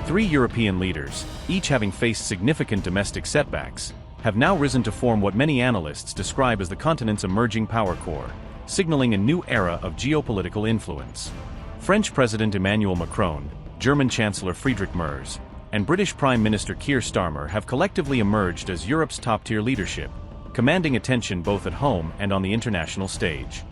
Three European leaders, each having faced significant domestic setbacks, have now risen to form what many analysts describe as the continent's emerging power core, signaling a new era of geopolitical influence. French President Emmanuel Macron, German Chancellor Friedrich Merz, and British Prime Minister Keir Starmer have collectively emerged as Europe's top-tier leadership, commanding attention both at home and on the international stage.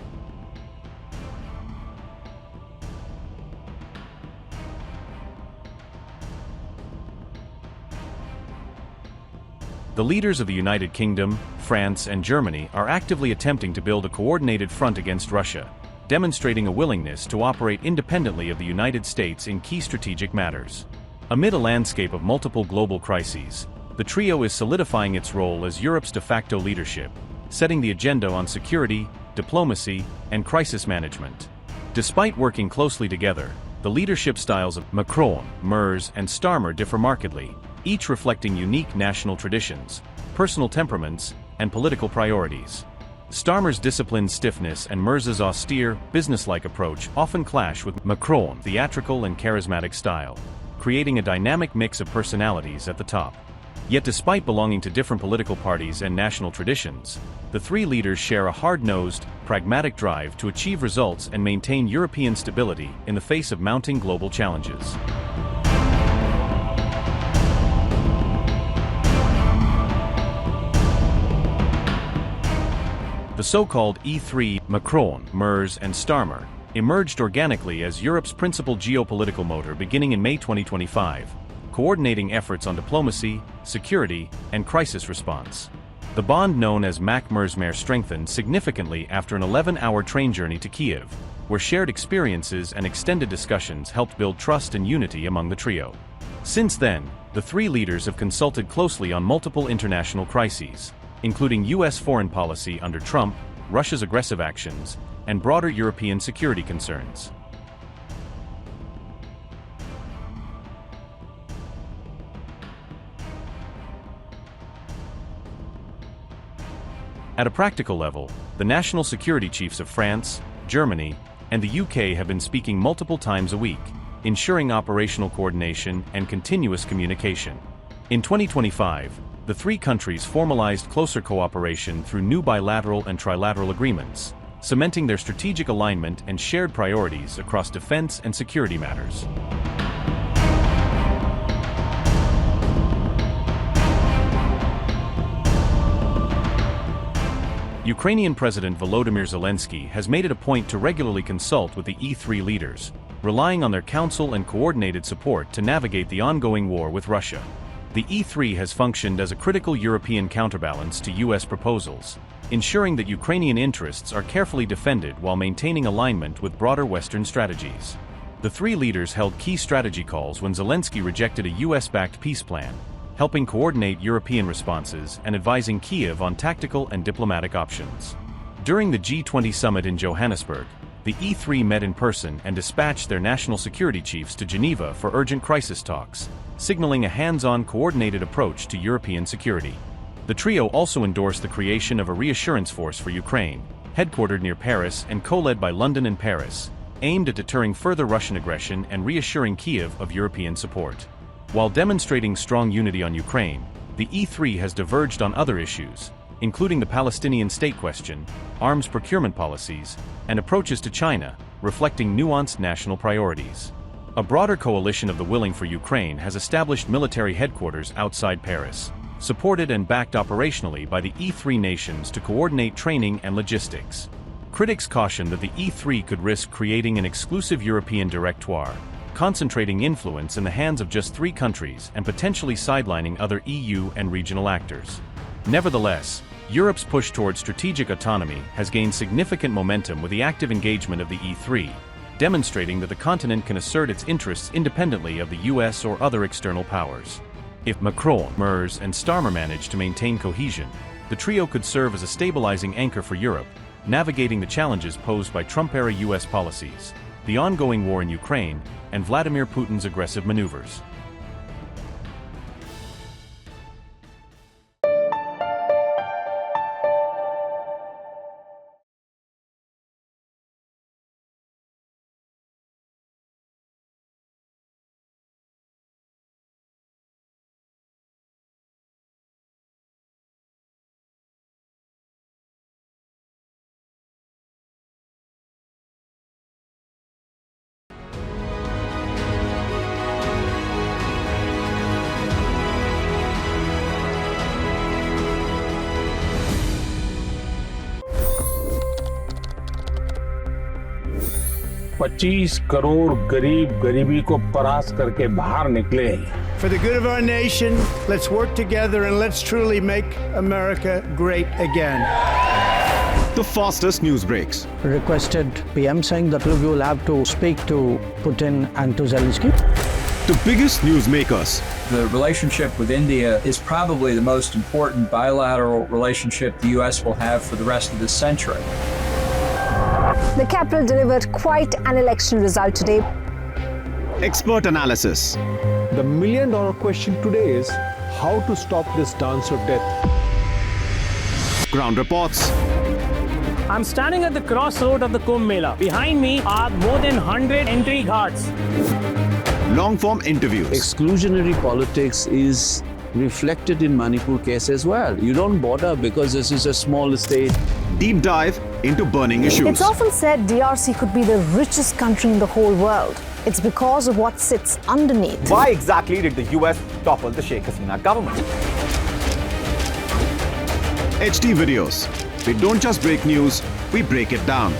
The leaders of the United Kingdom, France, and Germany are actively attempting to build a coordinated front against Russia, demonstrating a willingness to operate independently of the United States in key strategic matters. Amid a landscape of multiple global crises, the trio is solidifying its role as Europe's de facto leadership, setting the agenda on security, diplomacy, and crisis management. Despite working closely together, the leadership styles of Macron, Merz, and Starmer differ markedly, each reflecting unique national traditions, personal temperaments, and political priorities. Starmer's disciplined stiffness and Merz's austere, businesslike approach often clash with Macron's theatrical and charismatic style, creating a dynamic mix of personalities at the top. Yet despite belonging to different political parties and national traditions, the three leaders share a hard-nosed, pragmatic drive to achieve results and maintain European stability in the face of mounting global challenges. The so-called E3, Macron, Merz, and Starmer, emerged organically as Europe's principal geopolitical motor beginning in May 2025, coordinating efforts on diplomacy, security, and crisis response. The bond known as MacMerzMer strengthened significantly after an 11-hour train journey to Kyiv, where shared experiences and extended discussions helped build trust and unity among the trio. Since then, the three leaders have consulted closely on multiple international crises, including U.S. foreign policy under Trump, Russia's aggressive actions, and broader European security concerns. At a practical level, the national security chiefs of France, Germany, and the UK have been speaking multiple times a week, ensuring operational coordination and continuous communication. In 2025, the three countries formalized closer cooperation through new bilateral and trilateral agreements, cementing their strategic alignment and shared priorities across defense and security matters. Ukrainian President Volodymyr Zelensky has made it a point to regularly consult with the E3 leaders, relying on their counsel and coordinated support to navigate the ongoing war with Russia. The E3 has functioned as a critical European counterbalance to U.S. proposals, ensuring that Ukrainian interests are carefully defended while maintaining alignment with broader Western strategies. The three leaders held key strategy calls when Zelensky rejected a U.S.-backed peace plan, helping coordinate European responses and advising Kyiv on tactical and diplomatic options. During the G20 summit in Johannesburg, the E3 met in person and dispatched their national security chiefs to Geneva for urgent crisis talks, signaling a hands-on coordinated approach to European security. The trio also endorsed the creation of a reassurance force for Ukraine, headquartered near Paris and co-led by London and Paris, aimed at deterring further Russian aggression and reassuring Kyiv of European support. While demonstrating strong unity on Ukraine, the E3 has diverged on other issues, including the Palestinian state question, arms procurement policies, and approaches to China, reflecting nuanced national priorities. A broader coalition of the willing for Ukraine has established military headquarters outside Paris, supported and backed operationally by the E3 nations to coordinate training and logistics. Critics caution that the E3 could risk creating an exclusive European directoire, concentrating influence in the hands of just three countries and potentially sidelining other EU and regional actors. Nevertheless, Europe's push towards strategic autonomy has gained significant momentum with the active engagement of the E3, demonstrating that the continent can assert its interests independently of the US or other external powers. If Macron, Merz, and Starmer manage to maintain cohesion, the trio could serve as a stabilizing anchor for Europe, navigating the challenges posed by Trump-era US policies, the ongoing war in Ukraine, and Vladimir Putin's aggressive maneuvers. 25 crore गरीब गरीबी को परास्त करके बाहर निकले। For the good of our nation, let's work together and let's truly make America great again. The fastest news breaks. Requested PM saying that we will have to speak to Putin and to Zelensky. The biggest newsmakers. The relationship with India is probably the most important bilateral relationship the US will have for the rest of this century. The capital delivered quite an election result today. Expert analysis. The million-dollar question today is how to stop this dance of death. Ground reports. I'm standing at the crossroad of the Kumbh Mela. Behind me are more than 100 entry guards. Long-form interviews. Exclusionary politics is reflected in Manipur case as well. You don't bother because this is a small state. Deep dive into burning issues. It's often said DRC could be the richest country in the whole world. It's because of what sits underneath. Why exactly did the US topple the Sheikh Hasina government? HD videos. We don't just break news, we break it down.